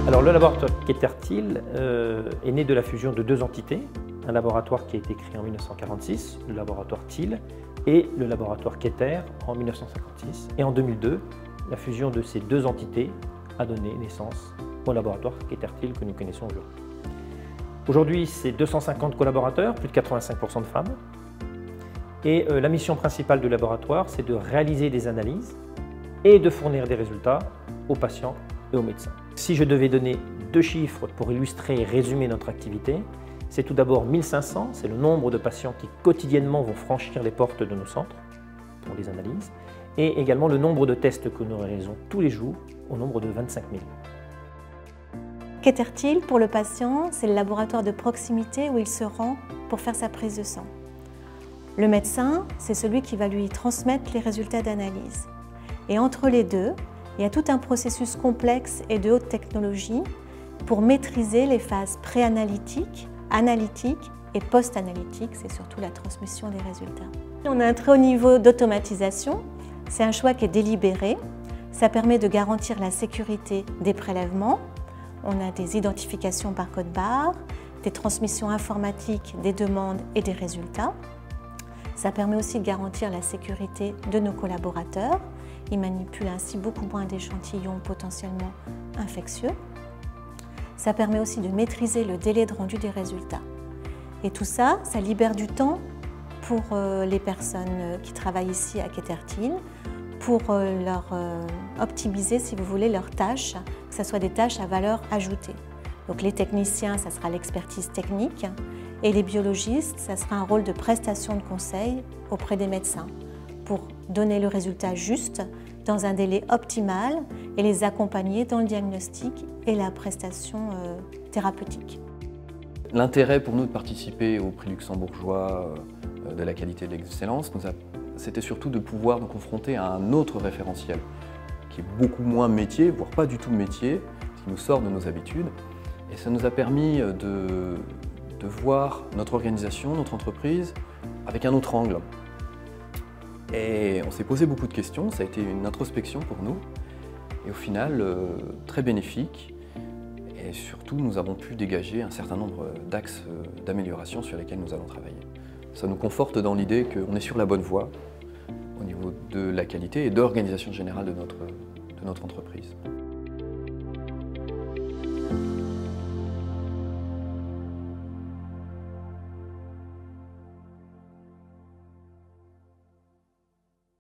Alors le laboratoire Quetertil est né de la fusion de deux entités, un laboratoire qui a été créé en 1946, le laboratoire Thiel, et le laboratoire Queter en 1956. Et en 2002, la fusion de ces deux entités a donné naissance au laboratoire Quetertil que nous connaissons aujourd'hui. Aujourd'hui, c'est 250 collaborateurs, plus de 85% de femmes. Et la mission principale du laboratoire, c'est de réaliser des analyses et de fournir des résultats aux patients et aux médecins. Si je devais donner deux chiffres pour illustrer et résumer notre activité, c'est tout d'abord 1500, c'est le nombre de patients qui quotidiennement vont franchir les portes de nos centres pour les analyses, et également le nombre de tests que nous réalisons tous les jours au nombre de 25 000. Quetertil, pour le patient, c'est le laboratoire de proximité où il se rend pour faire sa prise de sang. Le médecin, c'est celui qui va lui transmettre les résultats d'analyse. Et entre les deux, il y a tout un processus complexe et de haute technologie pour maîtriser les phases préanalytiques, analytiques et post-analytiques, c'est surtout la transmission des résultats. On a un très haut niveau d'automatisation, c'est un choix qui est délibéré, ça permet de garantir la sécurité des prélèvements. On a des identifications par code barre, des transmissions informatiques des demandes et des résultats. Ça permet aussi de garantir la sécurité de nos collaborateurs. Ils manipulent ainsi beaucoup moins d'échantillons potentiellement infectieux. Ça permet aussi de maîtriser le délai de rendu des résultats. Et tout ça, ça libère du temps pour les personnes qui travaillent ici à Quetertil, pour leur optimiser, si vous voulez, leurs tâches, que ce soit des tâches à valeur ajoutée. Donc les techniciens, ça sera l'expertise technique, et les biologistes, ça sera un rôle de prestation de conseil auprès des médecins pour donner le résultat juste dans un délai optimal et les accompagner dans le diagnostic et la prestation thérapeutique. L'intérêt pour nous de participer au prix luxembourgeois de la qualité et de l'excellence, c'était surtout de pouvoir nous confronter à un autre référentiel qui est beaucoup moins métier, voire pas du tout métier, qui nous sort de nos habitudes. Et ça nous a permis de voir notre organisation, notre entreprise, avec un autre angle. Et on s'est posé beaucoup de questions, ça a été une introspection pour nous, et au final, très bénéfique. Et surtout, nous avons pu dégager un certain nombre d'axes d'amélioration sur lesquels nous allons travailler. Ça nous conforte dans l'idée qu'on est sur la bonne voie au niveau de la qualité et de l'organisation générale de notre entreprise.